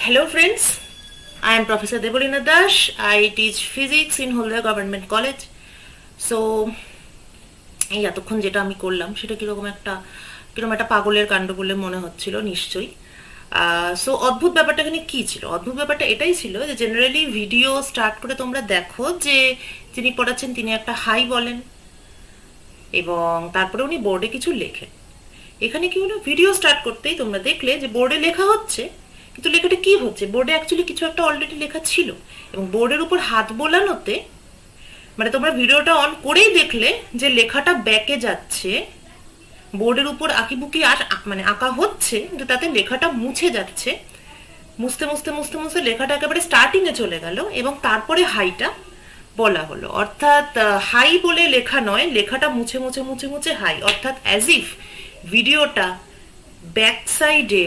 Hello friends, I am Professor Debolina Dash. I teach physics in Holder Government College. So এই এতক্ষণ যেটা আমি করলাম সেটা কিরকম একটা পাগলের কাণ্ড বলে মনে হচ্ছিল নিশ্চয়ই। সো অদ্ভুত ব্যাপারটা এখানে কী ছিল? অদ্ভুত ব্যাপারটা এটাই ছিল যে জেনারেলি ভিডিও স্টার্ট করে তোমরা দেখো যে যিনি পড়াচ্ছেন তিনি একটা হাই বলেন এবং তারপরে উনি বোর্ডে কিছু লেখেন। এখানে কি হলো, ভিডিও স্টার্ট করতেই তোমরা দেখলে যে বোর্ডে লেখা হচ্ছে, কিন্তু লেখাটা কি হচ্ছে, বোর্ডে অ্যাকচুয়ালি কিছু একটা অলরেডি লেখা ছিল এবং বোর্ডের উপর হাত বোলানোতে মানে তোমরা ভিডিওটা অন করেই দেখলে যে লেখাটা ব্যাকে যাচ্ছে, বোর্ডের উপর আঁকিবুকি মানে আঁকা হচ্ছে কিন্তু তাতে লেখাটা মুছে যাচ্ছে, মুছতে মুছতে মুছতে মুছতে লেখাটা একেবারে স্টার্টিংয়ে চলে গেল এবং তারপরে হাইটা বলা হলো। অর্থাৎ হাই বলে লেখা নয়, লেখাটা মুছে মুছে মুছে মুছে হাই, অর্থাৎ অ্যাজ ইফ ভিডিওটা ব্যাক সাইডে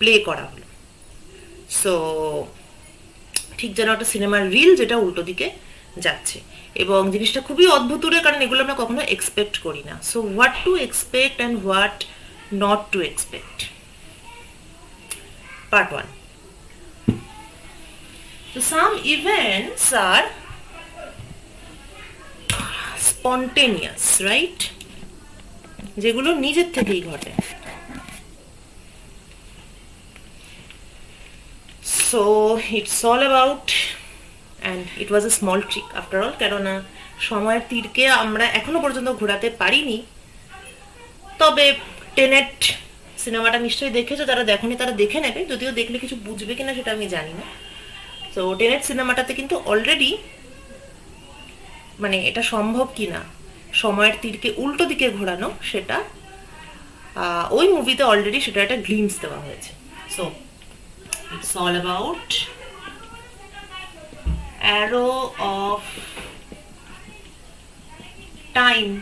প্লে করা হলো। সো ঠিক যেন একটা সিনেমার রিল যেটা উল্টো দিকে যাচ্ছে এবং জিনিসটা খুবই অদ্ভুত, কারণ এগুলো আমরা কখনো এক্সপেক্ট করি না। So what to expect and what not to expect, part 1. So some events are spontaneous, right? যেগুলো নিজের থেকেই ঘটে। So it's all about, and it was a small trick after all, কেননা সময়ের তীরকে আমরা এখনো পর্যন্ত ঘোরাতে পারিনি। তবে টেনেট সিনেমাটা নিশ্চয়ই দেখেছো, যারা দেখোনি তারা দেখে নেবে, যদিও দেখলে কিছু বুঝবে কিনা সেটা আমি জানি না। তো টেনেট সিনেমাটাতে কিন্তু অলরেডি মানে এটা সম্ভব কিনা সময়ের তীরকে উল্টো দিকে ঘোরানো, সেটা ওই মুভিতে অলরেডি সেটা একটা গ্লিমস দেওয়া হয়েছে। So it's all about arrow of time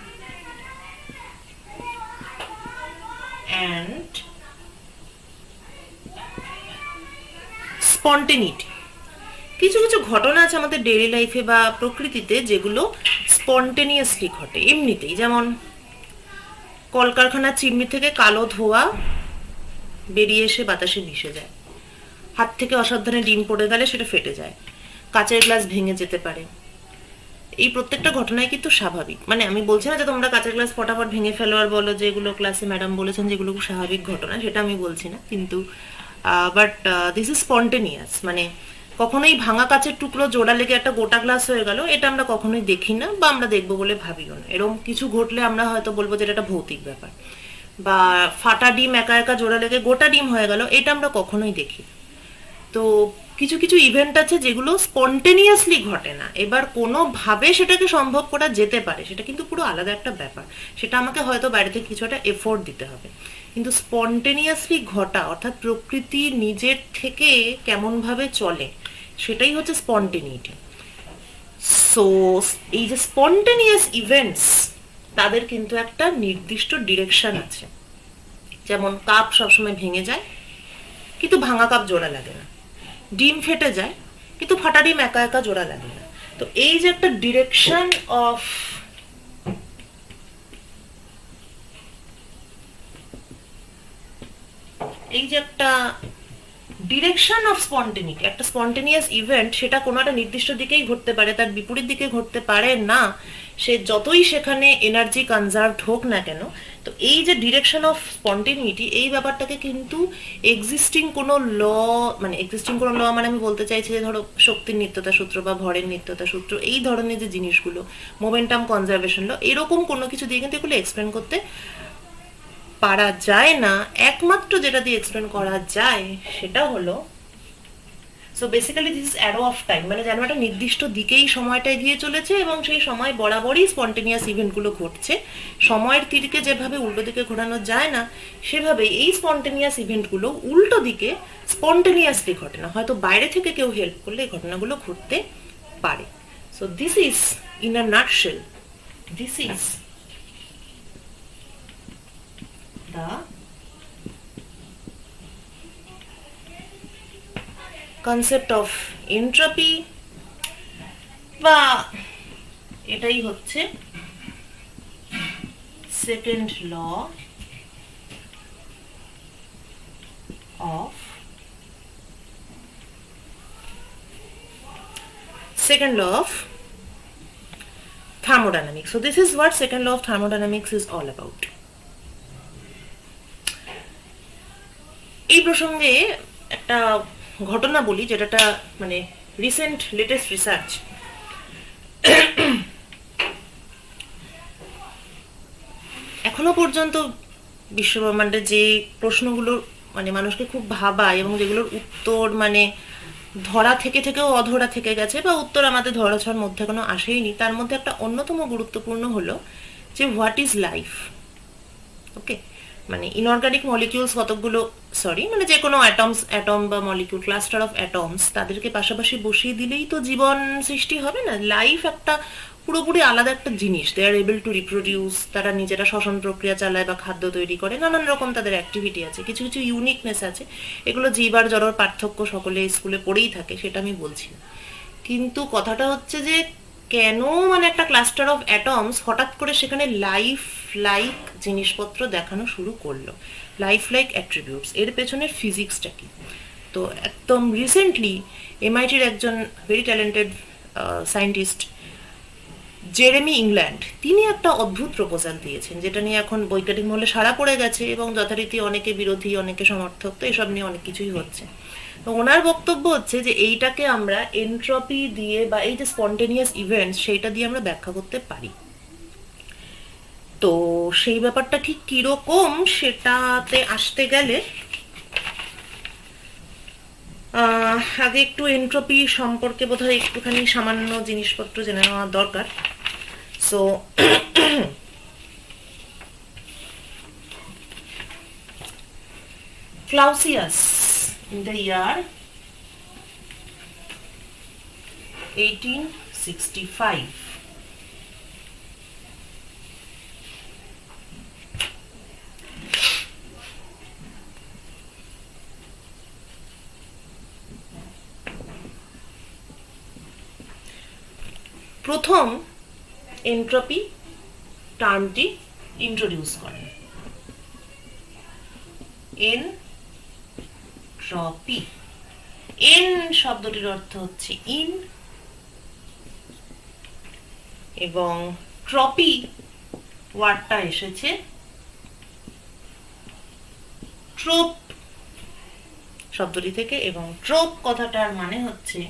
and spontaneity. কিছু কিছু ঘটনা আছে আমাদের ডেইলি লাইফে বা প্রকৃতিতে যেগুলো স্পন্টেনিয়াসলি ঘটে এমনিতেই, যেমন কলকারখানার চিমনি থেকে কালো ধোঁয়া বেরিয়ে এসে বাতাসে মিশে যায়, হাত থেকে অসাবধানে ডিম পড়ে গেলে সেটা ফেটে যায়, কাঁচের গ্লাস ভেঙে যেতে পারে। এই প্রত্যেকটা ঘটনাই কিন্তু স্বাভাবিক। মানে আমি বলছি না যে তোমরা কাঁচের গ্লাস ফটাফট ভেঙে ফেলো আর বলো যে এগুলো ক্লাসে ম্যাডাম বলেছেন যেগুলো খুব স্বাভাবিক ঘটনা, সেটা আমি বলছি না, কিন্তু বাট দিস ইজ স্পন্টেনিয়াস। মানে কখনোই ভাঙা কাঁচের টুকরো জোড়া লেগে একটা গোটা গ্লাস হয়ে গেল, এটা আমরা কখনোই দেখি না বা আমরা দেখবো বলে ভাবিও না। এরকম কিছু ঘটলে আমরা হয়তো বলবো যে এটা একটা ভৌতিক ব্যাপার। বা ফাটা ডিম একা একা জোড়া লেগে গোটা ডিম হয়ে গেল, এটা আমরা কখনোই দেখি। তো কিছু কিছু ইভেন্ট আছে যেগুলো স্পন্টেনিয়াসলি ঘটে না, এবার কোনোভাবে সেটাকে সম্ভব করা যেতে পারে, সেটা কিন্তু পুরো আলাদা একটা ব্যাপার, সেটা আমাকে হয়তো বাইরে থেকে কিছু একটা এফোর্ট দিতে হবে। কিন্তু স্পন্টেনিয়াসলি ঘটা অর্থাৎ প্রকৃতি নিজের থেকে কেমনভাবে চলে, সেটাই হচ্ছে স্পন্টেনিটি। সো এই যে স্পন্টেনিয়াস ইভেন্টস, তাদের কিন্তু একটা নির্দিষ্ট ডিরেকশন আছে। যেমন কাপ সবসময় ভেঙে যায় কিন্তু ভাঙা কাপ জোড়া লাগে না, ডিম ফেটে যায় কিন্তু ফাটা ডিম একা একা জোড়া লাগে না। তো এই যে একটা ডিরেকশন অফ স্পন্টেনিটি, একটা স্পন্টেনিয়াস ইভেন্ট, সেটা কোনো একটা নির্দিষ্ট দিকেই ঘটতে পারে, তার বিপরীত দিকে ঘটতে পারে না, সে যতই সেখানে এনার্জি কনজার্ভড হোক না কেন। তো এই যে ডিরেকশন অফ স্পন্টেনিটি, এই ব্যাপারটাকে কিন্তু এক্সিস্টিং কোনো ল মানে আমি বলতে চাইছি যে ধরো শক্তির নিত্যতা সূত্র বা ভরের নিত্যতা সূত্র, এই ধরনের যে জিনিসগুলো, মোমেন্টাম কনজারভেশন ল, এরকম কোনো কিছু দিয়ে কিন্তু এগুলো এক্সপ্লেন করতে পারা যায় না। একমাত্র যেটা দিয়ে এক্সপ্লেন করা যায় সেটা হলো, so basically this is arrow of time, মানে যেন একটা নির্দিষ্ট দিকেই সময়টা এগিয়ে চলেছে এবং সেই সময় বরাবরই স্পন্টেনিয়াস ইভেন্টগুলো ঘটছে। সময়ের তীরকে যেভাবে উল্টো দিকে ঘোরানো যায় না, সেভাবে এই স্পন্টেনিয়াস ইভেন্টগুলো উল্টো দিকে স্পন্টেনিয়াসলি ঘটে না, হয়তো বাইরে থেকে কেউ হেল্প করলে এই ঘটনাগুলো ঘটতে পারে। So this is in a nutshell, this is the concept of entropy, বা এটাই হচ্ছে second law of second law of thermodynamics. So this is what second law of thermodynamics is all about. এই প্রসঙ্গে একটা ঘটনা বলি, যেটা মানে রিসেন্ট লেটেস্ট রিসার্চ। এখনো পর্যন্ত বিশ্বব্রহ্মাণ্ডের যে প্রশ্নগুলো মানে মানুষকে খুব ভাবায় এবং যেগুলোর উত্তর মানে ধরা থেকেও অধরা থেকে গেছে বা উত্তর আমাদের ধরাছোঁয়ার মধ্যে কোনো আসেইনি, তার মধ্যে একটা অন্যতম গুরুত্বপূর্ণ হলো যে হোয়াট ইজ লাইফ। ওকে, মানে ইনঅর্গানিক মলিকিউলস কতগুলো মানে যে কোনো অ্যাটম বা মলিকিউল, ক্লাস্টার অফ অ্যাটমস, তাদেরকে পাশাপাশি বসিয়ে দিলেই তো জীবন সৃষ্টি হবে না। লাইফ একটা পুরোপুরি আলাদা একটা জিনিস। দে আর এবল টু রিপ্রোডিউস, তারা নিজেরা শ্বসন প্রক্রিয়া চালায় বা খাদ্য তৈরি করে, নানান রকম তাদের অ্যাক্টিভিটি আছে, কিছু কিছু ইউনিকনেস আছে। এগুলো জীব আর জড়র পার্থক্য সকলে স্কুলে পড়েই থাকে, সেটা আমি বলছি না। কিন্তু কথাটা হচ্ছে যে কেন মানে একটা ক্লাস্টার অফ অ্যাটমস হঠাৎ করে সেখানে লাইফ লাইক জিনিসপত্র দেখানো শুরু করলো, লাইফ লাইক অ্যাট্রিবিউটস, এর পেছনের ফিজিক্সটা কি? তো একদম রিসেন্টলি এমআইটির একজন very talented scientist Jeremy England, তিনি একটা অদ্ভুত প্রপোজাল দিয়েছেন, যেটা নিয়ে এখন বৈজ্ঞানিক মহলে সাড়া পড়ে গেছে এবং যথারীতি অনেকে বিরোধী, অনেকে সমর্থক, তো এসব নিয়ে অনেক কিছুই হচ্ছে। তো ওনার বক্তব্য হচ্ছে যে এইটাকে আমরা এনট্রপি দিয়ে বা এই যে স্পন্টেনিয়াস ইভেন্টস, সেইটা দিয়ে আমরা ব্যাখ্যা করতে পারি। তো সেই ব্যাপারটা ঠিক কিরকম সেটাতে আসতে গেলে আগে একটু এনট্রপি সম্পর্কে বোধহয় একটুখানি সামান্য জিনিসপত্র জেনে নেওয়া দরকার। So Clausius in the year 1865 প্রথম এনট্রপি টার্মটি ইন্ট্রোডিউস করেন। এনট্রপি, এন শব্দটির অর্থ হচ্ছে ইন, এবং ট্রপি ওয়ার্ডটা এসেছে ট্রোপ শব্দটি থেকে, এবং ট্রোপ কথাটার মানে হচ্ছে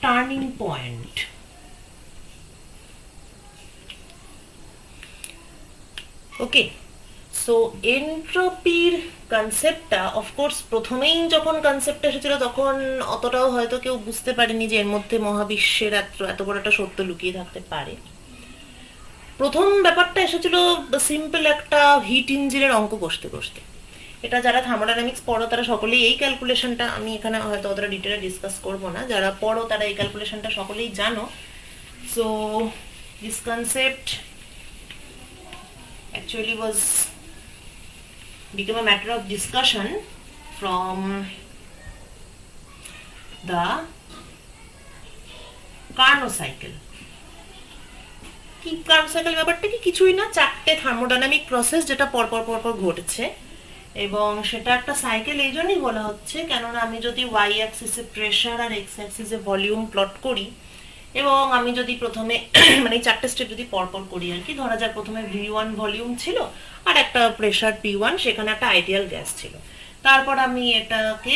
টার্নিং পয়েন্ট। ওকে, সো এনট্রপির কনসেপ্টটা অফকোর্স প্রথমেই যখন কনসেপ্ট এসেছিল তখন অতটাও হয়তো কেউ বুঝতে পারেনি যে এর মধ্যে মহাবিশ্বের এত বড় একটা সত্য লুকিয়ে থাকতে পারে। প্রথম ব্যাপারটা এসেছিল সিম্পল একটা হিট ইঞ্জিনের অঙ্ক কষতে কষতে। এটা যারা থার্মোডাইনামিক্স পড়ো তারা সকলেই এই ক্যালকুলেশনটা, আমি এখানে হয়তো অতটা ডিটেলে ডিসকাস করবো না, যারা পড়ো তারা এই ক্যালকুলেশনটা সকলেই জানো। So this concept actually became a matter of discussion from the Carnot cycle. কি কার্নোট সাইকেল ব্যাপারটা কি? কিছুই না, চারটে থার্মোডাইনামিক প্রসেস যেটা পরপর ঘটছে, এবং সেটা একটা সাইকেল এই জন্যই বলা হচ্ছে কেননা আমি যদি ওয়াই অ্যাক্সিসে প্রেশার আর এক্স অ্যাক্সিসে ভলিউম প্লট করি, এবং আমি যদি প্রথমে মানে চারটে স্টেপ যদি পরপর করি আর কি, ধরা যাক প্রথমে V1 ভলিউম ছিল আর একটা প্রেশার P1, সেখানে একটা আইডিয়াল গ্যাস ছিল। তারপর আমি এটাকে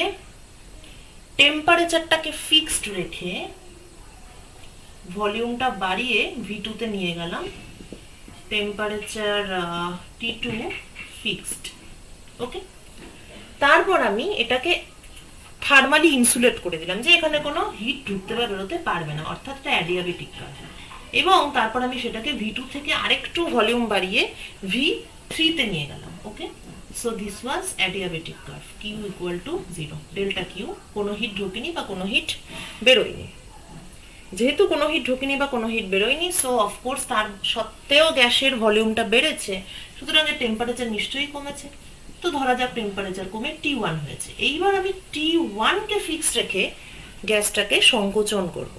টেম্পারেচারটাকে ফিক্সড রেখে ভলিউমটা বাড়িয়ে V2 তে নিয়ে গেলাম, টেম্পারেচার T2 ফিক্সড। ওকে, তারপর আমি এটাকে থার্মালি ইনসুলেট করে দিলাম যে এখানে কোনো হিট ঢুকতে বা বেরোতে পারবে না, অর্থাৎ এটা অ্যাডিয়াবেটিক কাজ। এবং তারপর আমি সেটাকে V2 থেকে আরেকটু ভলিউম বাড়িয়ে V3 তে নিয়ে গেলাম। Okay, so this was adiabatic curve, Q equal to 0, delta Q. কোনো হিট ঢোকেনি বা কোনো হিট বেরোয়নি। যেহেতু কোনো হিট ঢোকেনি বা কোনো হিট বেরোয়নি, সো অফকোর্স তার সত্ত্বেও গ্যাসের ভলিউমটা বেড়েছে, সুতরাং এর টেম্পারেচার নিশ্চয়ই কমেছে। তো ধরা যাক টেম্পারেচার কমে T1 হয়েছে। এইবার আমি T1 কে ফিক্স রেখে গ্যাসটাকে সংকোচন করব।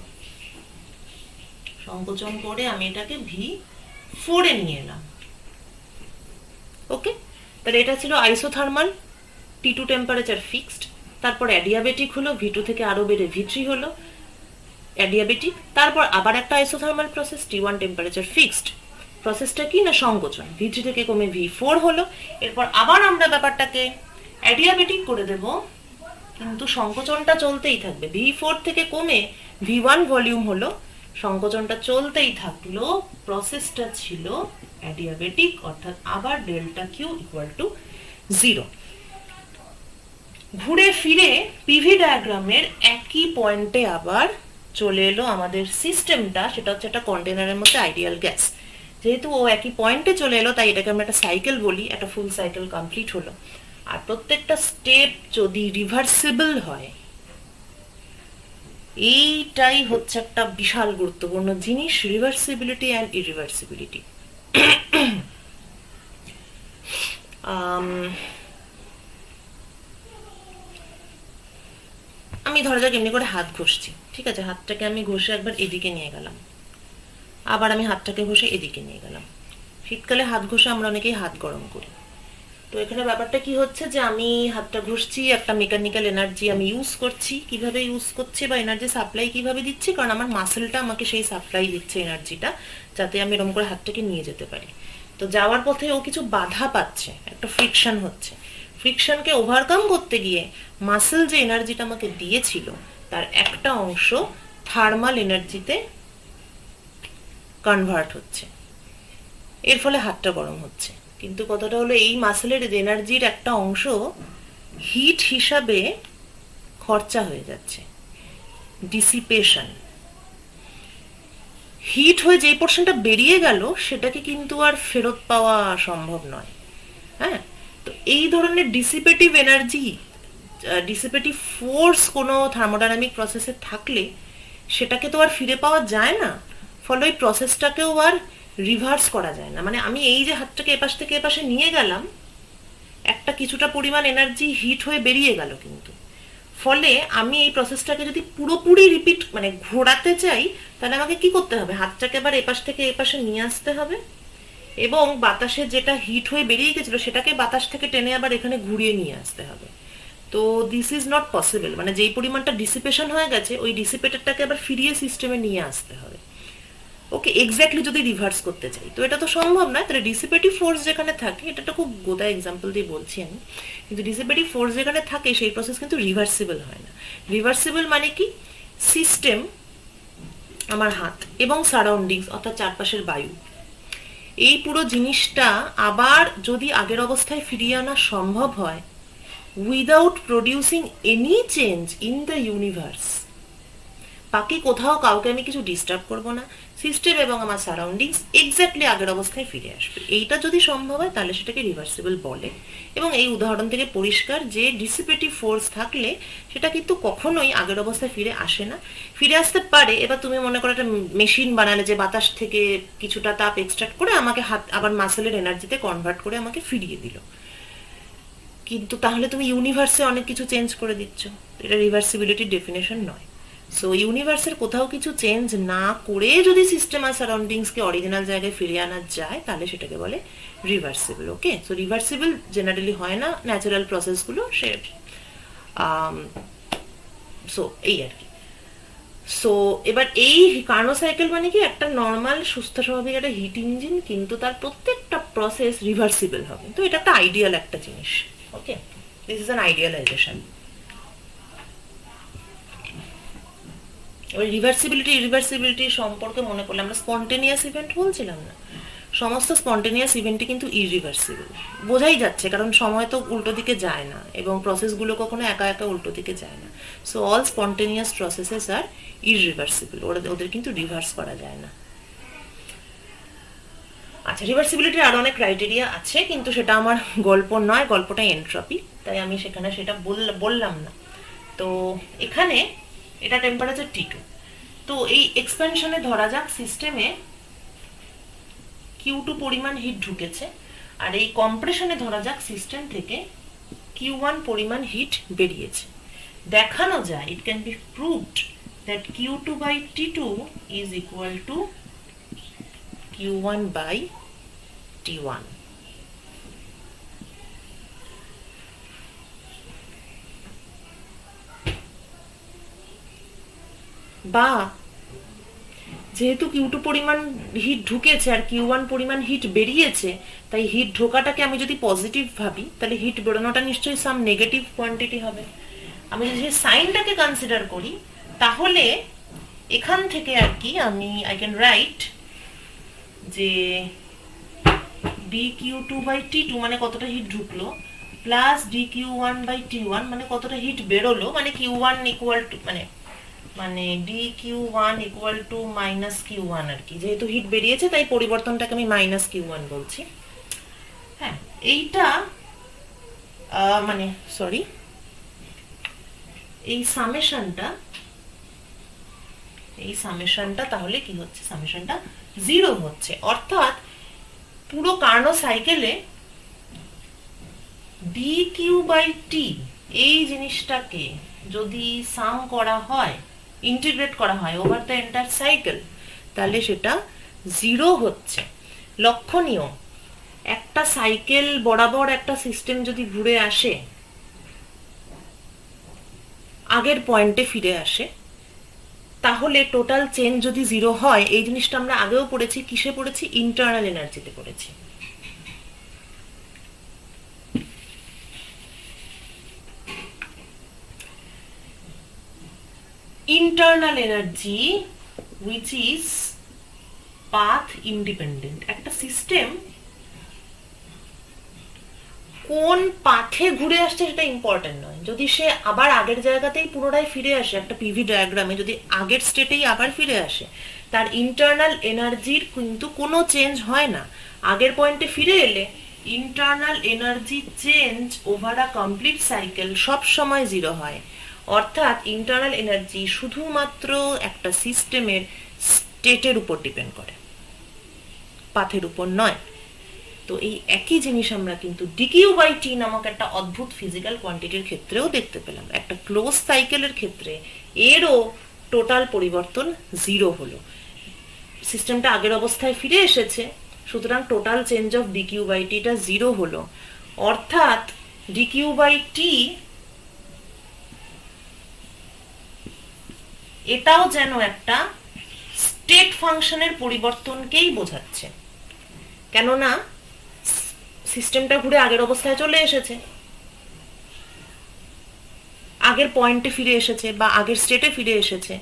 সংকোচন করে আমি এটাকে V4 এ নিয়ে এলাম। ওকে, তাহলে এটা ছিল আইসোথার্মাল, T2 টেম্পারেচার ফিক্সড, তারপর অ্যাডিয়াবেটিক হলো, V2 থেকে আরো বেড়ে V3 হলো অ্যাডিয়াবেটিক, তারপর আবার একটা isothermal process, T1 temperature fixed. প্রসেসটা কি না সংকোচন, V3 থেকে কমে V4 হলো, এরপর আবার আমরা ব্যাপারটাকে অ্যাডিয়াবেটিক করে দেব, কিন্তু সংকোচনটা চলতেই থাকবে। V4 থেকে কমে V1 ভলিউম হলো, সংকোচনটা চলতেই থাকলো, প্রসেসটা ছিল অ্যাডিয়াবেটিক, অর্থাৎ আবার ডেল্টা কিউ ইকুয়াল টু 0। ঘুরে ফিরে পিভি ডায়াগ্রামের একই পয়েন্টে আবার চলে এলো আমাদের সিস্টেমটা, সেটা হচ্ছে একটা কন্টেনারের মধ্যে আইডিয়াল গ্যাস। যেহেতু ও একই পয়েন্টে চলে এলো, তাই এটাকে আমরা একটা সাইকেল বলি, একটা ফুল সাইকেল কমপ্লিট হলো। আর প্রত্যেকটা স্টেপ যদি রিভার্সিবল হয়, এইটাই হচ্ছে একটা বিশাল গুরুত্বপূর্ণ জিনিস, রিভার্সিবিলিটি অ্যান্ড ইরিভার্সিবিলিটি। আমি ধরা যাক এমনি করে হাত ঘষছি, ঠিক আছে, হাতটাকে আমি ঘষে একবার এদিকে নিয়ে গেলাম, আবার আমি হাতটাকে ঘষে এদিকে নিয়ে গেলাম। শীতকালে হাত ঘষে আমরা অনেকেই হাত গরম করি। তো এখানে ব্যাপারটা কি হচ্ছে যে আমি হাতটা ঘষছি, একটা মেকানিক্যাল এনার্জি আমি ইউজ করছি। কিভাবে ইউজ করছি বা এনার্জি সাপ্লাই কিভাবে দিচ্ছি, কারণ আমার মাসেলটা আমাকে সেই সাপ্লাই দিচ্ছে এনার্জিটা, যাতে আমি এরকম করে হাতটাকে নিয়ে যেতে পারি। তো যাওয়ার পথে ও কিছু বাধা পাচ্ছে, একটা ফ্রিকশন হচ্ছে। ফ্রিকশনকে ওভারকাম করতে গিয়ে মাসেল যে এনার্জিটা আমাকে দিয়েছিল, তার একটা অংশ থার্মাল এনার্জিতে কনভার্ট হচ্ছে, এর ফলে হাতটা গরম হচ্ছে। কিন্তু কথাটা হলো, এই মাসেলের এনার্জির একটা অংশ হিট হিসাবে খরচা হয়ে যাচ্ছে, ডিসিপেশন। হিট হয়ে যে পোর্শনটা বেরিয়ে গেল, সেটাকে কিন্তু আর ফেরত পাওয়া সম্ভব নয়। হ্যাঁ, তো এই ধরনের ডিসিপেটিভ এনার্জি, ডিসিপেটিভ ফোর্স কোনো থার্মোডাইনামিক প্রসেসে থাকলে সেটাকে তো আর ফিরে পাওয়া যায় না। ফলে ওই প্রসেসটাকেও আর রিভার্স করা যায় না। মানে আমি এই যে হাতটাকে এপাশ থেকে এপাশে নিয়ে গেলাম, একটা কিছুটা পরিমাণ এনার্জি হিট হয়ে বেরিয়ে গেল, কিন্তু ফলে আমি এই প্রসেসটাকে যদি পুরোপুরি রিপিট মানে ঘোরাতে চাই, তাহলে আমাকে কি করতে হবে, হাতটাকে এবার এপাশ থেকে এপাশে নিয়ে আসতে হবে, এবং বাতাসে যেটা হিট হয়ে বেরিয়ে গেছিল সেটাকে বাতাস থেকে টেনে আবার এখানে ঘুরিয়ে নিয়ে আসতে হবে। তো দিস ইজ নট পসিবল, মানে যেই পরিমাণটা ডিসিপেশন হয়ে গেছে, ওই ডিসিপেটেডটাকে আবার ফিরিয়ে সিস্টেমে নিয়ে আসতে হবে। ওকে, এক্স্যাক্টলি যদি রিভার্স করতে চাই, তো এটা তো সম্ভব নয়। তাহলে ডিসিপেটিভ ফোর্স যেখানে থাকে, এটা একটা খুব গোদা এক্সাম্পল দিয়ে বলছি আমি, কিন্তু ডিসিপেটিভ ফোর্স যেখানে থাকে সেই প্রসেস কিন্তু রিভার্সিবল হয় না। রিভার্সিবল মানে কি, সিস্টেম, আমার হাত এবং সারাউন্ডিংস অর্থাৎ চারপাশের বায়ু, এই পুরো জিনিসটা আবার যদি আগের অবস্থায় ফিরিয়ে আনা সম্ভব হয় without producing any change in the universe, বাকি কোথাও কাউকে আমি কিছু ডিস্টার্ব করবো না, সিস্টেম এবং আমার সারাউন্ডিংস এক্স্যাক্টলি আগের অবস্থায় ফিরে আসবে, এইটা যদি সম্ভব হয় তাহলে সেটাকে রিভার্সিবল বলে। এবং এই উদাহরণ থেকে পরিষ্কার যে ডিসিপেটিভ ফোর্স থাকলে সেটা কিন্তু কখনোই আগের অবস্থায় ফিরে আসে না। ফিরে আসতে পারে, এবার তুমি মনে করো একটা মেশিন বানালে যে বাতাস থেকে কিছুটা তাপ এক্সট্রাক্ট করে আমাকে হাত আবার মাসেলের এনার্জিতে কনভার্ট করে আমাকে ফিরিয়ে দিল, কিন্তু তাহলে তুমি ইউনিভার্সে অনেক কিছু চেঞ্জ করে দিচ্ছ, এটা রিভার্সিবিলিটির ডেফিনেশন নয়। সো ইউনিভার্সের কোথাও কিছু চেঞ্জ না করে যদি সিস্টেম আর সারাউন্ডিংসকে অরিজিনাল জায়গায় ফিরিয়ে আনা যায়, তাহলে সেটাকে বলে রিভার্সিবল। ওকে, সো রিভার্সিবল জেনারেলি হয় না ন্যাচারাল প্রসেসগুলো, সে সো এই আর কি। সো এবার এই কার্নো সাইকেল মানে কি, একটা নর্মাল সুস্থ স্বাভাবিক একটা হিট ইঞ্জিন, কিন্তু তার প্রত্যেকটা প্রসেস রিভার্সিবল হবে। তো এটা একটা আইডিয়াল একটা জিনিস। ওকে, দিস ইজ অ্যান আইডিয়ালাইজেশন। এবার রিভার্সিবিলিটি সম্পর্কে মনে করলে, আমরা স্পন্টেনিয়াস ইভেন্ট বলছিলাম না, সমস্ত স্পন্টেনিয়াস ইভেন্টই কিন্তু ইরিভার্সিবল। বোঝাই যাচ্ছে, কারণ সময় তো উল্টো দিকে যায় না এবং প্রসেসগুলো কখনো একা একা উল্টো দিকে যায় না। সো অল স্পন্টেনিয়াস প্রসেসেস আর ইরিভার্সিবল, ওদের কিন্তু রিভার্স করা যায় না। আচ্ছা, রিভার্সিবিলিটির আরো অনেক ক্রাইটেরিয়া আছে, কিন্তু সেটা আমার গল্প নয়, গল্পটা এন্ট্রপি, তাই আমি সেখানে সেটা বললাম না। তো এখানে এটা টেম্পারেচার T2। তো এই এক্সপেনশনে ধরা যাক সিস্টেমে Q2 পরিমাণ হিট ঢুকেছে, আর এই কম্প্রেশনে ধরা যাক সিস্টেম থেকে Q1 পরিমাণ হিট বেরিয়েছে। দেখানো যায়, it can be proved that Q2 by T2 is equal to Q1 by T1। বা যেহেতু Q2 পরিমাণ হিট ঢুকেছে আর Q1 পরিমাণ হিট বেরিয়েছে, তাই হিট ঢোকাটাকে আমি যদি পজিটিভ ভাবি, তাহলে হিট বেরোনোটা নিশ্চয়ই সাম নেগেটিভ কোয়ান্টিটি হবে। আমি যদি সাইনটাকে কনসিডার করি, তাহলে এখান থেকে আর কি আমি আই ক্যান রাইট যে dQ2/T2 মানে কতটা হিট ঢুকলো, প্লাস dQ1/T1 মানে কতটা হিট বেরোলো, মানে Q1 ইকুয়াল টু মানে dQ1 equal to minus Q1 আর কি। যেহেতু হিট বেরিয়েছে তাই পরিবর্তনটাকে আমি মাইনাস Q1 বলছি। হ্যাঁ, এইটা মানে সরি, এই সামেশনটা তাহলে কি হচ্ছে, সামেশনটা 0 হচ্ছে। অর্থাৎ পুরো কার্নো সাইকেলে dQ/T এই জিনিসটাকে যদি সাম করা হয়, ইন্টিগ্রেট করা হয় ওভার দ্য এন্টায়ার সাইকেল, তাহলে সেটা 0 হচ্ছে। লক্ষণীয়, একটা সাইকেল বরাবর একটা সিস্টেম যদি ঘুরে আসে, আগের পয়েন্টে ফিরে আসে, তাহলে টোটাল চেঞ্জ যদি 0 হয়, এই জিনিসটা আমরা আগেও পড়েছি, কিসে পড়েছি, ইন্টারনাল এনার্জিতে পড়েছি। Internal energy which is path independent। একটা সিস্টেম কোন পাথে ঘুরে আসছে সেটা ইম্পর্টেন্ট নয়। যদি সে আবার আগের জায়গাতেই পুনরায় ফিরে আসে, একটা পিভি ডায়াগ্রামে যদি আগের স্টেটেই আবার ফিরে আসে, তার ইন্টারনাল এনার্জির কিন্তু কোনো চেঞ্জ হয় না। আগের পয়েন্টে ফিরে এলে internal energy change over a complete cycle সব সময় 0 হয়। অর্থাৎ ইন্টারনাল এনার্জি শুধুমাত্র একটা সিস্টেমের স্টেটের উপর ডিপেন্ড করে, পাথের উপর নয়। তো এই একই জিনিস আমরা কিন্তু dQ/T নামক একটা অদ্ভুত ফিজিক্যাল কোয়ান্টিটির ক্ষেত্রেও দেখতে পেলাম। একটা ক্লোজ সাইকেলের ক্ষেত্রে এরও টোটাল পরিবর্তন 0 হলো। সিস্টেমটা আগের অবস্থায় ফিরে এসেছে, সুতরাং টোটাল চেঞ্জ অফ dQ/T টা 0 হলো। অর্থাৎ dQ/T এটাও যেন একটা স্টেট ফাংশনের পরিবর্তনকেই বোঝাচ্ছে। কেননা সিস্টেমটা ঘুরে আগের অবস্থায় চলে এসেছে, আগের পয়েন্টে ফিরে এসেছে বা আগের স্টেটে ফিরে এসেছে,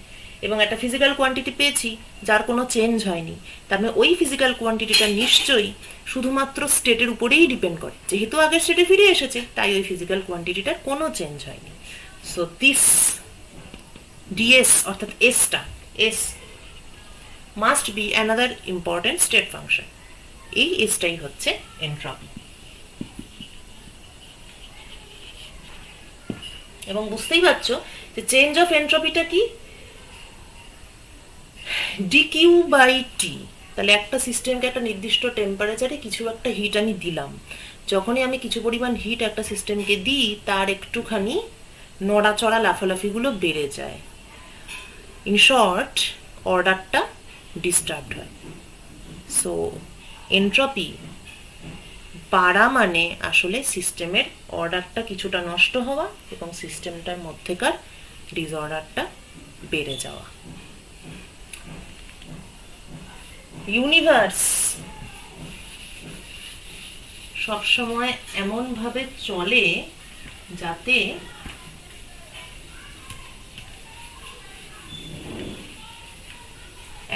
এবং একটা ফিজিক্যাল কোয়ান্টিটি পেয়েছি যার কোনো চেঞ্জ হয়নি। তার মানে ওই ফিজিক্যাল কোয়ান্টিটিটা নিশ্চয়ই শুধুমাত্র স্টেটের উপরেই ডিপেন্ড করে। যেহেতু আগের স্টেটে ফিরে এসেছে, তাই ওই ফিজিক্যাল কোয়ান্টিটিটার কোনো চেঞ্জ হয়নি। সো দিস ds অর্থাৎ s must be another important state function. এই এসটাই হচ্ছে এন্ট্রপি। এবং বুঝতেই পারছো যে চেঞ্জ অফ এন্ট্রপিটা কি, dQ/T। তাহলে একটা সিস্টেমকে একটা নির্দিষ্ট টেম্পারেচারে কিছু একটা হিট আমি দিলাম। যখনই আমি কিছু পরিমাণ হিট একটা সিস্টেমকে দিই, তার একটুখানি নড়াচড়া লাফালাফিগুলো বেড়ে যায়। ইন শর্ট, অর্ডারটা ডিস্টার্বড হয়। সো এন্ট্রপি বাড়া মানে আসলে সিস্টেমের অর্ডারটা কিছুটা নষ্ট হওয়া এবং সিস্টেমটার মধ্যেকার ডিসঅর্ডারটা বেড়ে যাওয়া। ইউনিভার্স সবসময় এমন ভাবে চলে যাতে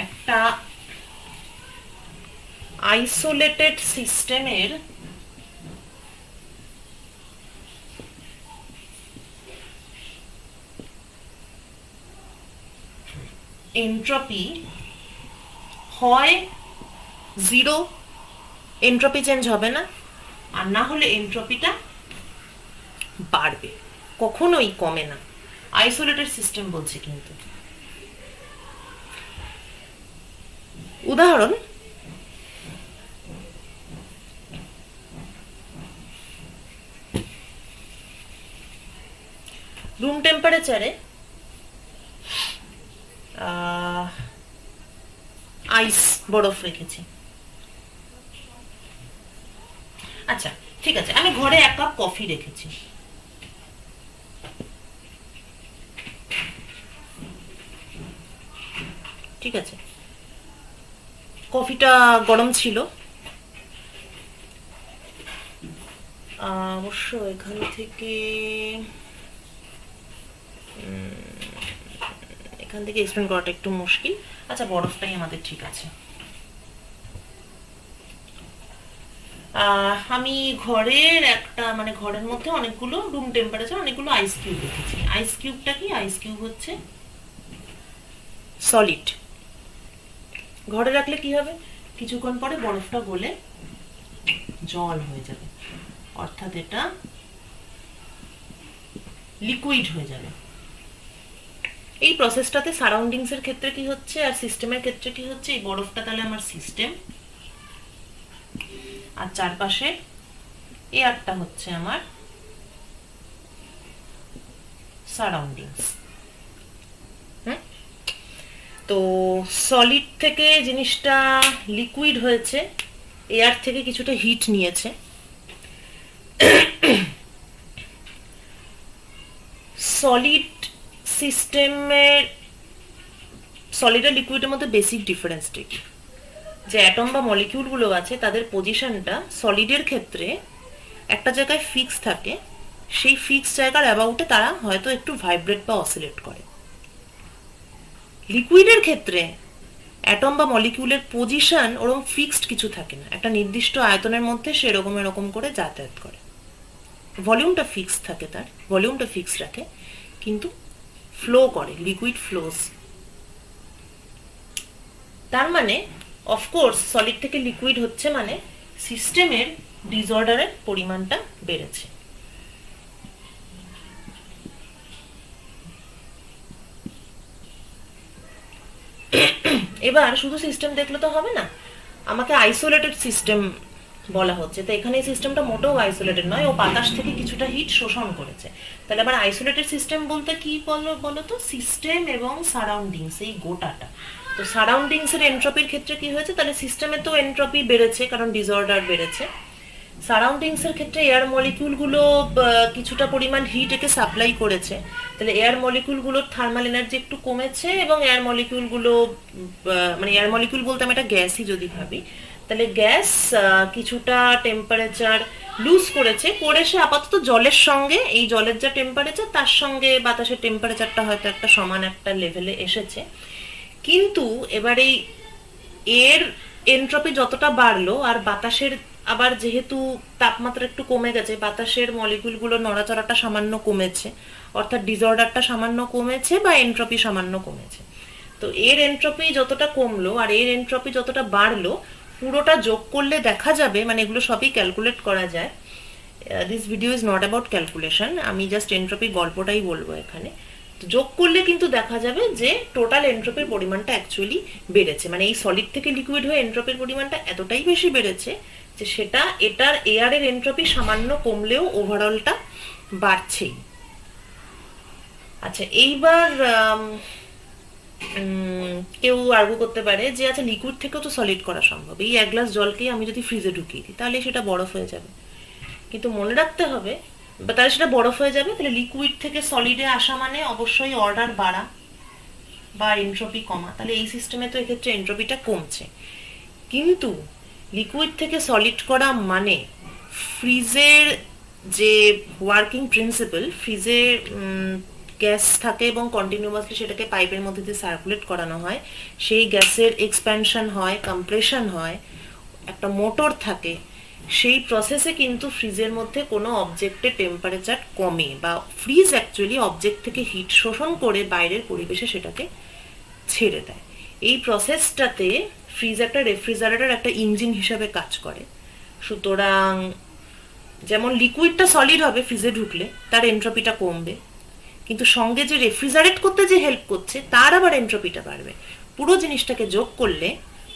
একটা আইসোলেটেড সিস্টেমের এন্ট্রপি হয় 0, এন্ট্রপি চেঞ্জ হবে না, আর না হলে এন্ট্রপিটা বাড়বে, কখনোই কমে না। আইসোলেটেড সিস্টেম বলছি কিন্তু। উদাহরণ, রুম টেম্পারেচারে আইস বরফ রেখেছি। আচ্ছা ঠিক আছে, আমি ঘরে 1 কাপ কফি রেখেছি। ঠিক আছে, কফিটা গরম ছিল। অবশ্য এখান থেকে এক্সপ্লেন করাটা একটু মুশকিল। আচ্ছা, বরফটাই আমাদের ঠিক আছে। আমি ঘরের একটা মানে ঘরের মধ্যে অনেকগুলো রুম টেম্পারেচার অনেকগুলো আইস কিউব রেখেছি। আইস কিউবটা কি? আইস কিউব হচ্ছে সলিড। ঘরে রাখলে কি হবে, কিছুক্ষণ পরে বরফটা গলে জল হয়ে যাবে, অর্থাৎ এটা লিকুইড হয়ে যাবে। এই প্রসেসটাতে সারাউন্ডিংস এর ক্ষেত্রে কি হচ্ছে আর সিস্টেমের ক্ষেত্রে কি হচ্ছে, এই বরফটা তাহলে আমার সিস্টেম, আর চারপাশে এয়ারটা হচ্ছে আমার সারাউন্ডিংস। তো সলিড থেকে জিনিসটা লিকুইড হয়েছে, এয়ার থেকে কিছুটা হিট নিয়েছে। সলিড সিস্টেমের সলিড আর লিকুইডের মধ্যে বেসিক ডিফারেন্সটা কি, যে অ্যাটম বা মলিকিউলগুলো আছে তাদের পজিশনটা সলিডের ক্ষেত্রে একটা জায়গায় ফিক্স থাকে, সেই ফিক্স জায়গার অ্যাবাউটে তারা হয়তো একটু ভাইব্রেট বা অসিলেট করে। লিকুইডের ক্ষেত্রে অ্যাটম বা মলিকিউলের পজিশন ওরকম ফিক্সড কিছু থাকে না, একটা নির্দিষ্ট আয়তনের মধ্যে সে এরকম করে যাতায়াত করে। ভলিউমটা ফিক্স থাকে, তার ভলিউমটা ফিক্স রাখে, কিন্তু ফ্লো করে, লিকুইড ফ্লোস। তার মানে অফকোর্স সলিড থেকে লিকুইড হচ্ছে মানে সিস্টেমের ডিসঅর্ডারের পরিমাণটা বেড়েছে। এবার শুধু সিস্টেম দেখলে তো হবে না, আমাকে আইসোলেটেড সিস্টেম বলা হচ্ছে। তো এখানে এই সিস্টেমটা মোটেও আইসোলেটেড নয়, ও বাতাস থেকে কিছুটা হিট শোষণ করেছে। তাহলে আবার আইসোলেটেড সিস্টেম বলতে কি বলো তো, সিস্টেম এবং সারাউন্ডিংস এই গোটাটা। তো সারাউন্ডিংস এর এন্ট্রপির ক্ষেত্রে কি হয়েছে, তাহলে সিস্টেমে তো এন্ট্রপি বেড়েছে কারণ ডিসঅর্ডার বেড়েছে। সারাউন্ডিংস এর ক্ষেত্রে এয়ার মলিকিউলগুলো কিছুটা পরিমাণ হিট একে সাপ্লাই করেছে, তাহলে এয়ার মলিকিউলগুলোর থার্মাল এনার্জি একটু কমেছে, এবং এয়ার মলিকিউলগুলো মানে এয়ার মলিকিউল বলতে আমি একটা গ্যাসই যদি ভাবি, তাহলে গ্যাস কিছুটা টেম্পারেচার লুজ করেছে, করে সে আপাতত জলের সঙ্গে, এই জলের যা টেম্পারেচার তার সঙ্গে বাতাসের টেম্পারেচারটা হয়তো একটা সমান একটা লেভেলে এসেছে। কিন্তু এবার এই এর এন্ট্রপি যতটা বাড়লো, আর বাতাসের আবার যেহেতু তাপমাত্রা একটু কমে গেছে, বাতাসের মলিকিউলগুলো নড়াচড়াটা সামান্য কমেছে, অর্থাৎ ডিসঅর্ডারটা সামান্য কমেছে বা এন্ট্রপি সামান্য কমেছে। তো এর এন্ট্রপি যতটা কমলো আর এর এন্ট্রপি যতটা বাড়লো, পুরোটা যোগ করলে দেখা যাবে, মানে এগুলো সবই ক্যালকুলেট করা যায়। This video is not about calculation, আমি জাস্ট এন্ট্রপি গল্পটাই বলবো এখানে। যোগ করলে কিন্তু দেখা যাবে যে টোটাল এন্ট্রপির পরিমাণটা অ্যাকচুয়ালি বেড়েছে, মানে এই সলিড থেকে লিকুইড হয়ে এন্ট্রপির পরিমাণটা এতটাই বেশি বেড়েছে যে সেটা এটার এয়ারের এন্ট্রপি সামান্য কমলেও ওভারঅলটা বাড়ছেই। আচ্ছা, এইবার কেউ আর্গু করতে পারে যে আচ্ছা লিকুইড থেকেও তো সলিড করা সম্ভব, এই এক গ্লাস জলকেই আমি যদি ফ্রিজে ঢুকিয়ে দিই তাহলে সেটা বরফ হয়ে যাবে। কিন্তু মনে রাখতে হবে, বা তাহলে সেটা বরফ হয়ে যাবে, তাহলে লিকুইড থেকে সলিডে আসা মানে অবশ্যই অর্ডার বাড়া বা এন্ট্রপি কমা, তাহলে এই সিস্টেমে তো এক্ষেত্রে এন্ট্রপিটা কমছে। কিন্তু লিকুইড থেকে সলিড করা মানে ফ্রিজের যে ওয়ার্কিং প্রিন্সিপাল, ফ্রিজে গ্যাস থাকে এবং কন্টিনিউয়াসলি সেটাকে পাইপের মধ্যে দিয়ে সার্কুলেট করানো হয়, সেই গ্যাসের এক্সপ্যানশন হয়, কম্প্রেশন হয়, একটা মোটর থাকে, সেই প্রসেসে কিন্তু ফ্রিজের মধ্যে কোনো অবজেক্টের টেম্পারেচার কমে, বা ফ্রিজ অ্যাকচুয়ালি অবজেক্ট থেকে হিট শোষণ করে বাইরের পরিবেশে সেটাকে ছেড়ে দেয়। এই প্রসেসটাতে ফ্রিজ একটা রেফ্রিজারেটর একটা ইঞ্জিন হিসাবে কাজ করে। সুতরাং যেমন লিকুইডটা সলিড হবে ফ্রিজে ঢুকলে, তার এন্ট্রপিটা কমবে, কিন্তু সঙ্গে যে রেফ্রিজারেট করতে যে হেল্প করছে তার আবার এন্ট্রপিটা বাড়বে। পুরো জিনিসটাকে যোগ করলে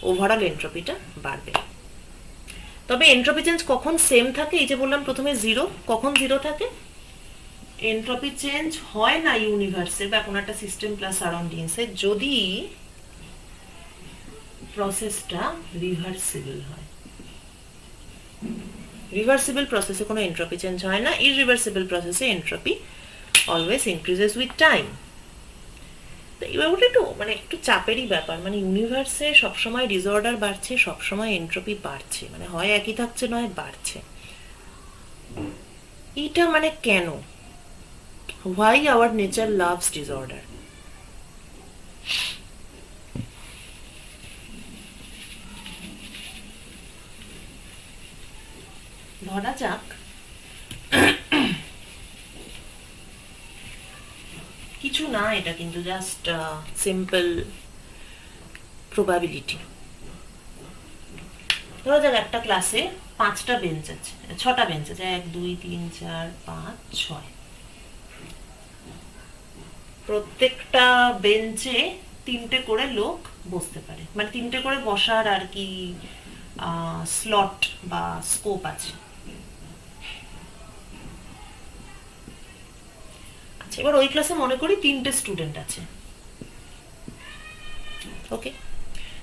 ওভারঅল এন্ট্রপিটা বাড়বে। তবে এন্ট্রপি চেঞ্জ কখন সেম থাকে, এই যে বললাম প্রথমে জিরো, কখন জিরো থাকে, এন্ট্রপি চেঞ্জ হয় না ইউনিভার্সে বা কোনো একটা সিস্টেম প্লাস সারাউন্ডিংসে যদি প্রসেসটা রিভার্সিবল হয়। রিভার্সিবল প্রসেসে কোনো এন্ট্রপি চেঞ্জ হয় না, ইররিভার্সিবল প্রসেসে entropy always increases with time. তো এবার ওটা একটু মানে একটু চাপেরই ব্যাপার, মানে ইউনিভার্সে সবসময় ডিসঅর্ডার বাড়ছে, সবসময় এন্ট্রপি বাড়ছে, মানে হয় একই থাকছে নয় বাড়ছে। এটা মানে কেন? Why hour nature loves disorder? ধরা যাক কিছু না, এটা কিন্তু জাস্ট সিম্পল প্রবাবিলিটি। ধরা যাক একটা ক্লাসে 5টা বেঞ্চ আছে, 6টা বেঞ্চ আছে, 1 2 3 4 5 6। প্রত্যেকটা বেঞ্চে 3টে করে লোক বসতে পারে, মানে 3টে করে বসার আর কি স্লট বা স্কোপ আছে। আচ্ছা, এবার ওই ক্লাসে মনে করি 3টে স্টুডেন্ট আছে, ওকে।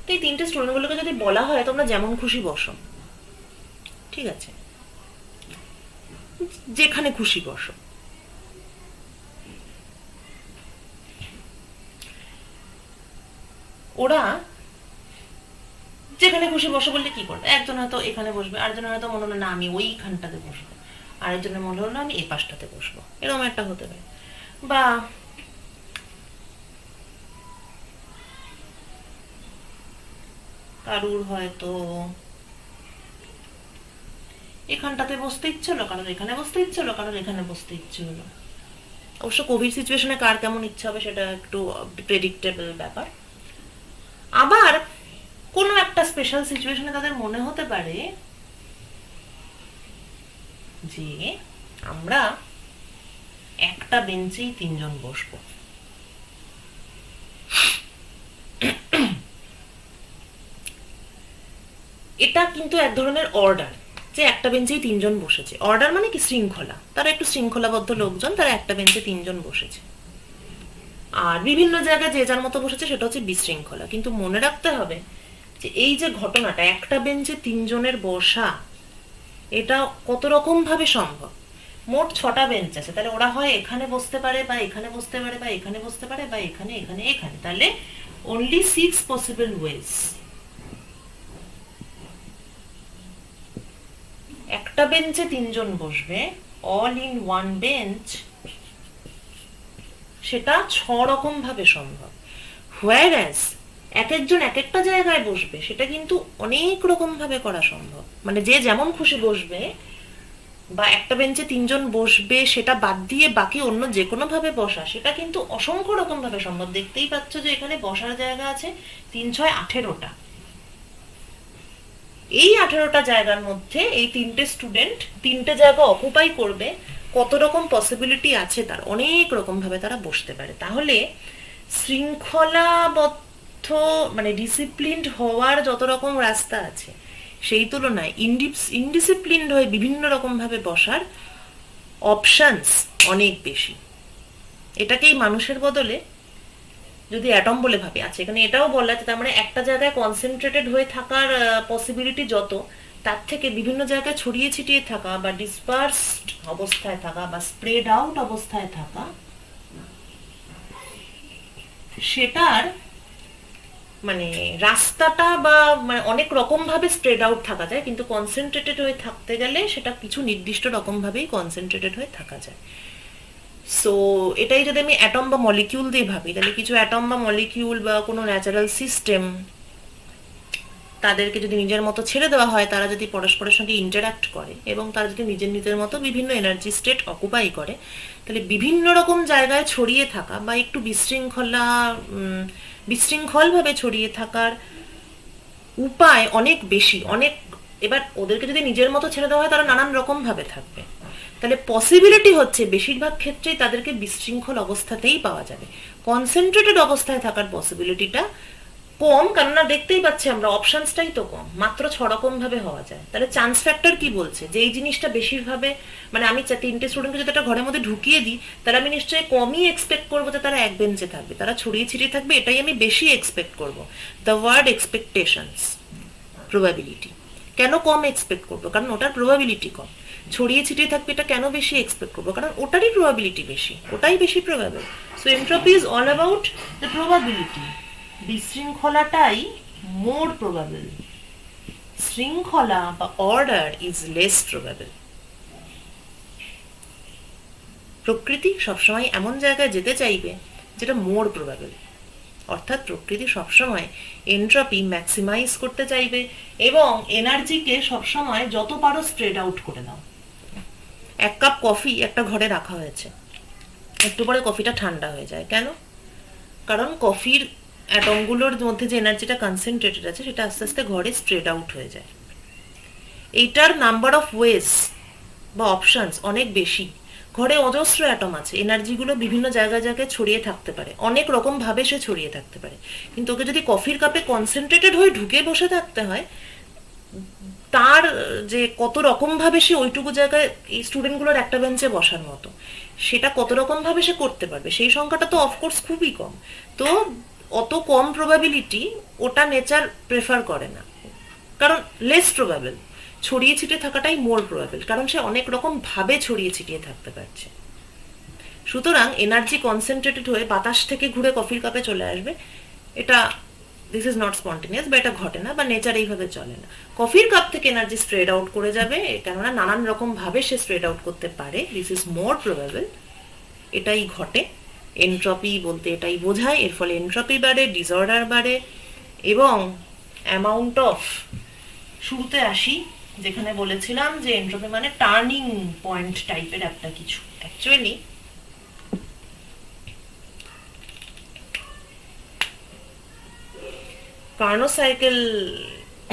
তো এই 3টে স্টুডেন্টগুলোকে যদি বলা হয় তোমরা যেমন খুশি বসো, ঠিক আছে, যেখানে খুশি বসো, ওরা যেখানে খুশি বসো বললে কি করবে? একজন হয়তো এখানে বসবে, আরেকজন হয়তো মনে হলো না আমি ওইখানটাতে বসবো, আরেকজনের মনে হলো না আমি এই পাশটাতে বসবো, এরকম একটা হতে পারে। বা কারুর হয়তো এখানটাতে বসতে ইচ্ছে হলো, কারোর এখানে বসতে ইচ্ছে হলো, কারোর এখানে বসতে ইচ্ছে হলো। অবশ্য কোভিড সিচুয়েশনে কার কেমন ইচ্ছা হবে সেটা একটু প্রেডিক্টেবল ব্যাপার। আবার কোনো একটা স্পেশাল সিচুয়েশনে তাদের মনে হতে পারে যে আমরা একটা বেঞ্চেই 3জন বসবো। এটা কিন্তু এক ধরনের অর্ডার, যে একটা বেঞ্চেই 3জন বসেছে। অর্ডার মানে কি? শৃঙ্খলা। তারা একটু শৃঙ্খলাবদ্ধ লোকজন, তারা একটা বেঞ্চে 3জন বসেছে। আর বিভিন্ন জায়গায় যে যার মতো বসেছে সেটা হচ্ছে বিশৃঙ্খলা। কিন্তু মনে রাখতে হবে যে এই যে ঘটনাটা, একটা বেঞ্চে 3জনের বসা, এটা কত রকম ভাবে সম্ভব। মোট 6টা বেঞ্চ আছে, তাহলে ওরা হয় এখানে বসতে পারে, বা এখানে বসতে পারে, বা এখানে বসতে পারে, বা এখানে এখানে এখানে, তাহলে only 6 possible ways। একটা বেঞ্চে 3জন বসবে, অল ইন ওয়ান বেঞ্চ, সেটা 6 রকম ভাবে সম্ভব। হোয়ারএজ এক একজন এক একটা জায়গায় বসবে, সেটা কিন্তু অনেক রকম ভাবে করা সম্ভব। মানে যে যেমন খুশি বসবে, বা একটা বেঞ্চে 3জন বসবে সেটা বাদ দিয়ে বাকি অন্য যে কোনো ভাবে বসা, সেটা কিন্তু অসংখ্য রকম ভাবে সম্ভব। দেখতেই পাচ্ছ যে এখানে বসার জায়গা আছে 3 6 18টা। এই 18টা জায়গার মধ্যে এই 3টে স্টুডেন্ট 3টে জায়গা অকুপাই করবে, কত রকম পসিবিলিটি আছে তার, অনেক রকম ভাবে তারা বসতে পারে। তাহলে শৃঙ্খলাবদ্ধ মানে ডিসিপ্লিনড হওয়ার যত রকম রাস্তা আছে, সেই তুলনায় ইনডিসিপ্লিনড হয়ে বিভিন্ন রকম ভাবে বসার অপশনস অনেক বেশি। এটাকেই মানুষের বদলে যদি অ্যাটম বলে ভাবি, আচ্ছা এখানে এটাও বলা আছে, তার মানে একটা জায়গায় কনসেন্ট্রেটেড হয়ে থাকার পসিবিলিটি যত, তার থেকে বিভিন্ন জায়গায় ছড়িয়ে ছিটিয়ে থাকা, বা ডিসপার্সড অবস্থায় থাকা, বা স্প্রেড আউট অবস্থায় থাকা, সেটার মানে রাস্তাটা বা মানে অনেক রকম ভাবে স্প্রেড আউট থাকা যায়, কিন্তু কনসেন্ট্রেটেড হয়ে থাকতে গেলে সেটা কিছু নির্দিষ্ট রকম ভাবেই কনসেন্ট্রেটেড হয়ে থাকা যায়। সো এটাই যদি আমি অ্যাটম বা মলিকিউল দিয়ে ভাবি, তাহলে কিছু অ্যাটম বা মলিকিউল বা কোনো ন্যাচারাল সিস্টেম, তাদেরকে যদি নিজের মতো ছেড়ে দেওয়া হয়, তারা যদি পরস্পরের সঙ্গে ইন্টারাক্ট করে এবং তারা যদি নিজের নিজের মতো বিভিন্ন এনার্জি স্টেট অকুপাই করে, তাহলে বিভিন্ন রকম জায়গায় ছড়িয়ে থাকা বা একটু বিশৃঙ্খলভাবে ছড়িয়ে থাকার উপায় অনেক বেশি, অনেক। এবার ওদেরকে যদি নিজের মতো ছেড়ে দেওয়া হয়, তারা নানান রকম ভাবে থাকবে, তাহলে পসিবিলিটি হচ্ছে বেশিরভাগ ক্ষেত্রেই তাদেরকে বিশৃঙ্খল অবস্থাতেই পাওয়া যাবে। কনসেন্ট্রেটেড অবস্থায় থাকার পসিবিলিটিটা কম, কেননা দেখতেই পাচ্ছি আমরা অপশনসটাই তো কম, মাত্র 6 রকম ভাবে হওয়া যায়। তাহলে চান্স ফ্যাক্টর কি বলছে যে এই জিনিসটা বেশিরভাবে, মানে আমি 3টে স্টুডেন্টকে যদি একটা ঘরের মধ্যে ঢুকিয়ে দিই, তাহলে আমি নিশ্চয়ই কমই এক্সপেক্ট করবো যে তারা এক বেঞ্চে থাকবে, তারা ছড়িয়ে ছিটিয়ে থাকবে, এটাই আমি বেশি এক্সপেক্ট করবো। The word expectations, probability. কেন কম এক্সপেক্ট করবো? কারণ ওটার প্রবাবিলিটি কম। ছড়িয়ে ছিটিয়ে থাকবে এটা কেন বেশি এক্সপেক্ট করবো? কারণ ওটারই প্রবাবিলিটি বেশি, ওটাই বেশি probable. So entropy is all about the probability. বিশৃঙ্খলাটাই মোর প্রবাবল, শৃঙ্খলা বা অর্ডার ইজ লেস প্রবাবল। প্রকৃতি সবসময় এমন জায়গায় যেতে চাইবে যেটা মোর প্রবাবল, অর্থাৎ প্রকৃতি সবসময় এন্ট্রপি ম্যাক্সিমাইজ করতে চাইবে এবং এনার্জিকে সবসময় যত পারো স্প্রেড আউট করে দাও। এক কাপ কফি একটা ঘরে রাখা হয়েছে, একটু পরে কফিটা ঠান্ডা হয়ে যায়, কেন? কারণ কফির অ্যাটমগুলোর মধ্যে যে এনার্জিটা কনসেন্ট্রেটেড আছে সেটা আস্তে আস্তে ঘরে স্প্রেড আউট হয়ে যায়। এইটার নাম্বার অফ ওয়েজ বা অপশনস অনেক বেশি। ঘরে অজস্র অ্যাটম আছে, এনার্জিগুলো বিভিন্ন জায়গায় জায়গায় ছড়িয়ে থাকতে পারে, অনেক রকম ভাবে সে ছড়িয়ে থাকতে পারে। কিন্তু ওকে যদি কফির কাপে কনসেন্ট্রেটেড হয়ে ঢুকে বসে থাকতে হয়, তার যে কত রকম ভাবে সে ওইটুকু জায়গায়, এই স্টুডেন্টগুলোর একটা বেঞ্চে বসার মতো, সেটা কত রকম ভাবে সে করতে পারবে সেই সংখ্যাটা তো অফকোর্স খুবই কম। তো অত কম প্রবাবিলিটি ওটা নেচার প্রেফার করে না, কারণ লেস প্রবাবল। ছড়িয়ে ছিটিয়ে থাকাটাই মোর প্রবাবল, কারণ সে অনেক রকম ভাবে ছড়িয়ে ছিটিয়ে থাকতে পারছে। সুতরাং এনার্জি কনসেন্ট্রেটেড হয়ে বাতাস থেকে ঘুরে কফির কাপে চলে আসবে, এটা দিস ইজ নট স্পন্টেনিয়াস, বা এটা ঘটে না, বা নেচার এইভাবে চলে না। কফির কাপ থেকে এনার্জি স্প্রেড আউট করে যাবে, কেননা নানান রকম ভাবে সে স্প্রেড আউট করতে পারে, দিস ইজ মোর প্রবাবল, এটাই ঘটে। এন্ট্রপি বলতে এটাই বোঝায়। এর ফলে এন্ট্রপি বাড়ে, ডিসঅর্ডার বাড়ে, এবং অ্যামাউন্ট অফ, শুরুতে আসি যেখানে বলেছিলাম যে এন্ট্রপি মানে টার্নিং পয়েন্ট টাইপের একটা কিছু। অ্যাকচুয়ালি কার্নো সাইকেল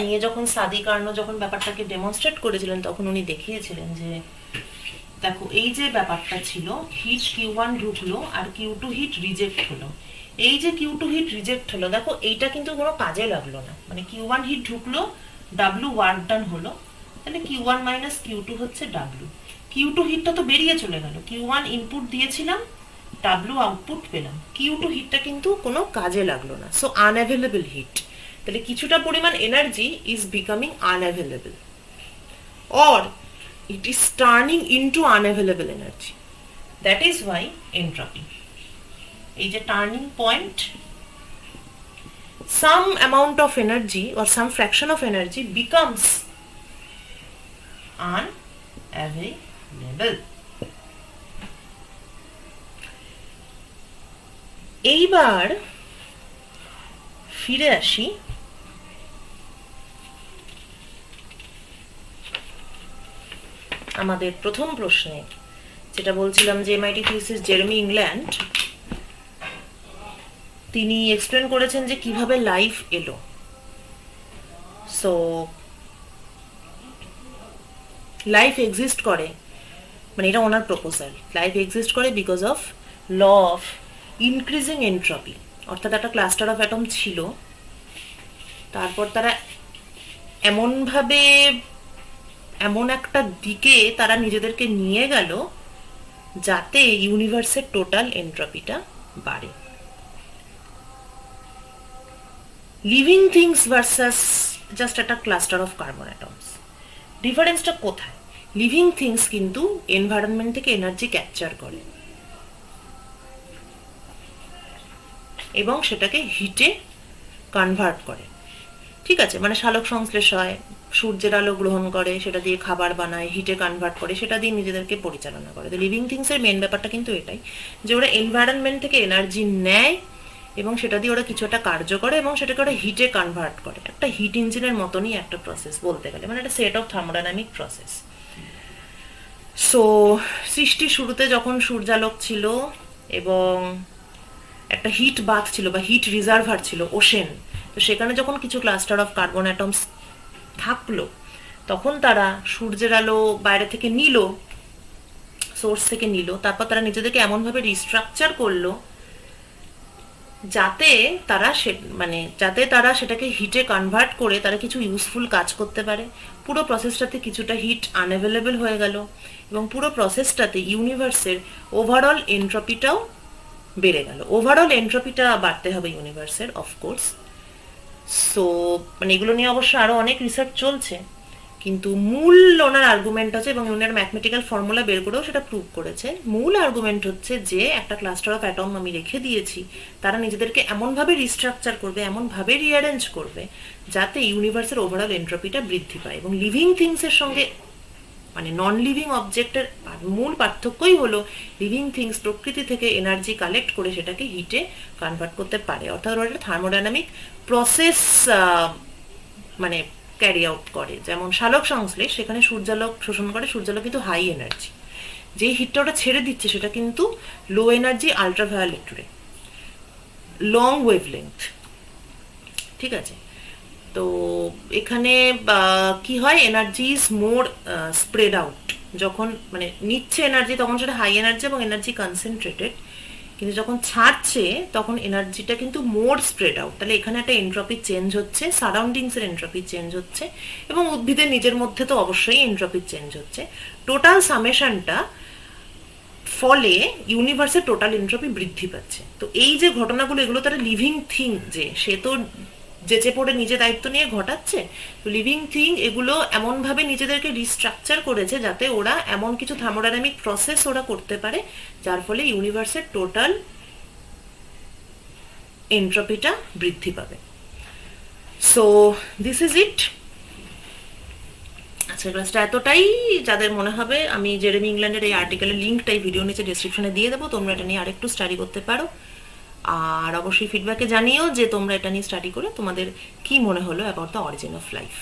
নিয়ে যখন সাদি কার্নো যখন ব্যাপারটাকে ডেমনস্ট্রেট করেছিলেন, তখন উনি দেখিয়েছিলেন যে দেখো এই যে ব্যাপারটা ছিল, হিট Q1 ঢুকলো আর Q2 হিট রিজেক্ট হলো। এই যে Q2 হিট রিজেক্ট হলো, দেখো এইটা কিন্তু কোনো কাজে লাগলো না। মানে Q1 হিট ঢুকলো, W ওয়ার্ক ডান হলো, তাহলে Q1 মাইনাস Q2 হচ্ছে W। Q2 হিটটা তো বেরিয়ে চলে গেল, Q1 ইনপুট দিয়েছিলাম, W আউটপুট পেলাম, Q2 হিটটা কিন্তু কোনো কাজে লাগলো না। সো আনঅ্যাভেলেবল হিট, তাহলে কিছুটা পরিমাণ energy is becoming unavailable, or it is turning into unavailable energy. That is why entropy. এই যে turning point, some amount of energy or some fraction of energy becomes unavailable. এইবার ফিরে আসি আমাদের প্রথম প্রশ্নে, যেটা বলছিলাম যে MIT থিসিস জেরেমি ইংল্যান্ড তিনি এক্সপ্লেন করেছেন যে কিভাবে লাইফ এলো। সো লাইফ এক্সিস্ট করে, মানে এটা ওনার প্রপোজাল, লাইফ এক্সিস্ট করে because of law of increasing entropy. অর্থাৎ একটা ক্লাস্টার অফ অ্যাটম ছিল, তারপর তারা এমনভাবে এমন একটা দিকে তারা নিজেদেরকে নিয়ে গেল যাতে ইউনিভার্সের টোটাল এন্ট্রপিটা বাড়ে। লিভিং থিংস ভার্সাস জাস্ট একটা ক্লাস্টার অফ কার্বন অ্যাটমস, ডিফারেন্সটা কোথায়? লিভিং থিংস কিন্তু এনভায়রনমেন্ট থেকে এনার্জি ক্যাপচার করে এবং সেটাকে হিটে কনভার্ট করে, ঠিক আছে? মানে সালোক সংশ্লেষ হয়, সূর্যের আলো গ্রহণ করে, সেটা দিয়ে খাবার বানায়, হিটে কনভার্ট করে, সেটা দিয়ে নিজেদেরকে পরিচালনা করে। তো লিভিং থিংসের মেন ব্যাপারটা কিন্তু এটাই যে ওরা এনভায়রনমেন্ট থেকে এনার্জি নেয় এবং সেটা দিয়ে ওরা কিছু একটা কার্য করে এবং সেটাকে ওরা হিটে কনভার্ট করে। একটা হিট ইঞ্জিনের মতনই একটা প্রসেস বলতে গেলে, মানে একটা set of thermodynamic process. So সৃষ্টির শুরুতে যখন সূর্যালোক ছিল এবং একটা হিট বাথ ছিল বা হিট রিজার্ভার ছিল, ওশেন, তো সেখানে যখন কিছু ক্লাস্টার অফ কার্বন অ্যাটমস থাকলো, তখন তারা সূর্যের আলো বাইরে থেকে নিল, সোর্স থেকে নিল, তারপর তারা নিজেদেরকে এমনভাবে রিস্ট্রাকচার করলো যাতে তারা সেটাকে হিটে কনভার্ট করে তারা কিছু ইউজফুল কাজ করতে পারে। পুরো প্রসেসটাতে কিছুটা হিট আনঅ্যাভেলেবল হয়ে গেল এবং পুরো প্রসেসটাতে ইউনিভার্সের ওভারঅল এন্ট্রপিটাও বেড়ে গেল। ওভারঅল এন্ট্রপিটা বাড়তে হবে ইউনিভার্সের, অফকোর্স। সো মানে এগুলো নিয়ে অবশ্য আরো অনেক রিসার্চ চলছে, কিন্তু মূল ওনার আর্গুমেন্ট আছে, এবং ওনার ম্যাথমেটিক্যাল ফর্মুলা বের করেও সেটা প্রুভ করেছে। মূল আর্গুমেন্ট হচ্ছে যে একটা ক্লাস্টার অফ অ্যাটম আমি রেখে দিয়েছি, তারা নিজেদেরকে এমনভাবে রিস্ট্রাকচার করবে, এমনভাবে রিঅ্যারেঞ্জ করবে, যাতে ইউনিভার্সের ওভারঅল এন্ট্রপিটা বৃদ্ধি পায়। এবং লিভিং থিংসের সঙ্গে মানে নন লিভিং অবজেক্টের মূল পার্থক্যই হলো লিভিং থিংস প্রকৃতি থেকে এনার্জি কালেক্ট করে সেটাকে হিটে কনভার্ট করতে পারে, অর্থাৎ ওরা একটা থার্মোডাইনামিক প্রসেস মানে ক্যারি আউট করে। যেমন শালক সংশ্লেষ, সেখানে সূর্যালোক শোষণ করে, সূর্যালোক কিন্তু হাই এনার্জি, যে হিটটা ওটা ছেড়ে দিচ্ছে সেটা কিন্তু লো এনার্জি আলট্রাভায়োলেট রে, লং ওয়েভলেন্থ। ঠিক আছে, তো এখানে কি হয়, energy is more spread out. যখন মানে নিচ্ছে এনার্জি তখন সেটা হাই এনার্জি এবং এনার্জি কনসেন্ট্রেটেড, কিন্তু যখন ছাড়ছে তখন এনার্জিটা কিন্তু মোর স্প্রেড আউট। তাহলে এখানে একটা এন্ট্রপি চেঞ্জ হচ্ছে, সারাউন্ডিংসের এন্ট্রপি চেঞ্জ হচ্ছে, এবং উদ্ভিদের নিজের মধ্যে তো অবশ্যই এন্ট্রপি চেঞ্জ হচ্ছে। টোটাল সামেশনটা ফলে ইউনিভার্সের টোটাল এন্ট্রপি বৃদ্ধি পাচ্ছে। তো এই যে ঘটনাগুলো, এগুলো তারা লিভিং থিং, যে সে তো যেচে পড়ে নিজে দায়িত্ব নিয়ে ঘটাচ্ছে, তো লিভিং থিং এগুলো এমনভাবে নিজেদেরকে রিস্ট্রাকচার করেছে যাতে ওরা এমন কিছু থার্মোডাইনামিক প্রসেস ওরা করতে পারে যার ফলে ইউনিভার্সের টোটাল এন্ট্রপিটা বৃদ্ধি পাবে। So this is it. আজকের ক্লাসটা এতটাই। যাদের মনে হবে, আমি জেরেমি ইংল্যান্ডের এই আর্টিকেলের লিঙ্কটাই ভিডিও নিচে ডেসক্রিপশনে দিয়ে দেবো, তোমরা এটা নিয়ে আরেকটু স্টাডি করতে পারো। আর অবশ্যই ফিডব্যাকে জানিও যে তোমরা এটা নিয়ে স্টাডি করে তোমাদের কি মনে হলো about the origin of life.